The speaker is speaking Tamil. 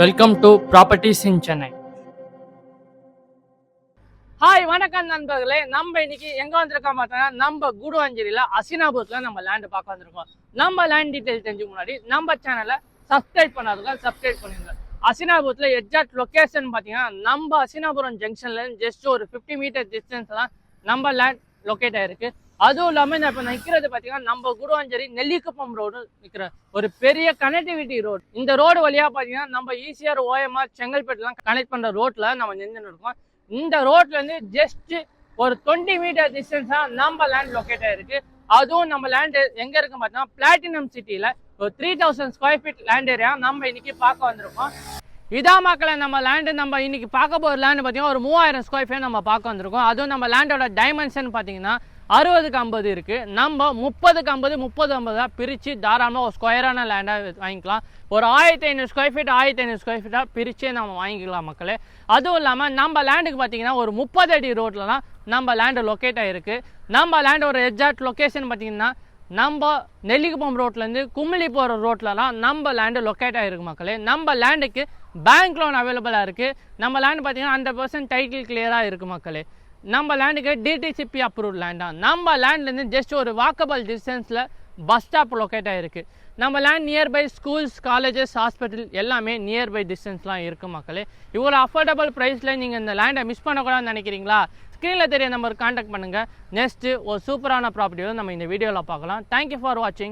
Welcome to properties in Chennai. Hi வணக்கம் நண்பர்களே. நம்ம இன்னைக்கு எங்க வந்திருக்கோம் பார்த்தோன்னா, நம்ம குடுவாஞ்சேரியில அசினாபுரத்துல நம்ம லேண்டு பார்க்க வந்திருக்கோம். நம்ம லேண்ட் டீடைல் தெரிஞ்சுக்க முன்னாடி நம்ம சேனலை சப்ஸ்கிரைப் பண்ணாதுங்க, சப்ஸ்கிரைப் பண்ணுங்க. அசினாபுரத்துல எக்ஸாக்ட் லொகேஷன் பார்த்தீங்கன்னா, நம்ம அசினாபுரம் ஜங்ஷன்ல ஜஸ்ட் ஒரு 50 மீட்டர் டிஸ்டன்ஸ் தான் நம்ம லேண்ட் லொக்கேட் ஆயிருக்கு. அதுவும் இல்லாமல் இப்போ நிற்கிறது பார்த்தீங்கன்னா, நம்ம குடுவாஞ்சேரி நெல்லிக்குப்பம் ரோடு நிற்கிற ஒரு பெரிய கனெக்டிவிட்டி ரோடு. இந்த ரோடு வழியாக பார்த்தீங்கன்னா, நம்ம ஈசிஆர் ஓஎம்ஆர் செங்கல்பேட்டுலாம் கனெக்ட் பண்ணுற ரோட்டில் நம்ம நின்றுன்னு இருக்கோம். இந்த ரோட்லேருந்து ஜஸ்ட் ஒரு 20 மீட்டர் டிஸ்டன்ஸ் தான் நம்ம லேண்ட் லொக்கேட் ஆயிருக்கு. அதுவும் நம்ம லேண்டு எங்கே இருக்குன்னு பார்த்தீங்கன்னா, பிளாட்டினம் சிட்டியில் ஒரு 3000 ஸ்கொயர் ஃபீட் லேண்ட் ஏரியா நம்ம இன்னைக்கு பார்க்க வந்திருக்கோம். இதான் மக்களை நம்ம லேண்டு நம்ம இன்னைக்கு பார்க்க போகிற லேண்டு பார்த்தீங்கன்னா ஒரு 3000 ஸ்கொயர் ஃபீட் நம்ம பார்க்க வந்திருக்கோம். அதுவும் நம்ம லேண்டோட டைமென்ஷன் பார்த்தீங்கன்னா 60க்கு 50 இருக்குது. நம்ம 30க்கு 50 30-50 பிரித்து தாராளமாக ஒரு ஸ்கொயரான லேண்டாக வாங்கிக்கலாம். ஒரு 1500 ஸ்கொயர் ஃபீட் 1500 ஸ்கொயர் ஃபீட்டாக பிரித்து நம்ம வாங்கிக்கலாம் மக்களே. அதுவும் இல்லாமல் நம்ம லேண்டுக்கு பார்த்தீங்கன்னா ஒரு 30 அடி ரோட்டில் தான் நம்ம லேண்டு லொக்கேட் ஆகிருக்கு. நம்ம லேண்டோட எக்ஸாக்ட் லொக்கேஷன் பார்த்தீங்கன்னா, நம்ம நெல்லிக்குப்பம் ரோட்லேருந்து குமிழி போகிற ரோட்லலாம் நம்ம லேண்டு லொக்கேட் ஆகிருக்கு மக்களே. நம்ம லேண்டுக்கு பேங்க் லோன் அவைலபிளாக இருக்குது. நம்ம லேண்டு பார்த்தீங்கன்னா 100% டைட்டில் கிளியராக இருக்குது மக்களே. நம்ம லேண்டுக்கு டிடிசிபி அப்ரூவ்ட் லேண்ட் தான். நம்ம லேண்ட்லேருந்து ஜஸ்ட் ஒரு வாக்கபிள் டிஸ்டன்ஸில் பஸ் ஸ்டாப் லொக்கேட் ஆகிருக்கு. நம்ம land nearby schools, colleges, hospital எல்லாமே நியர்பை டிஸ்டன்ஸ்லாம் இருக்குது மக்களே. இவ்வளோ அஃபோர்டபுள் ப்ரைஸில் நீங்கள் இந்த லேண்டை மிஸ் பண்ணக்கூடாதுன்னு நினைக்கிறீங்களா? ஸ்க்ரீனில் தெரிய நம்பர் கான்டாக்ட் பண்ணுங்கள். நெக்ஸ்ட்டு ஒரு சூப்பரான ப்ராப்பர்ட்டியோட நம்ம இந்த வீடியோவில் பார்க்கலாம். தேங்க்யூ ஃபார் வாட்சிங்.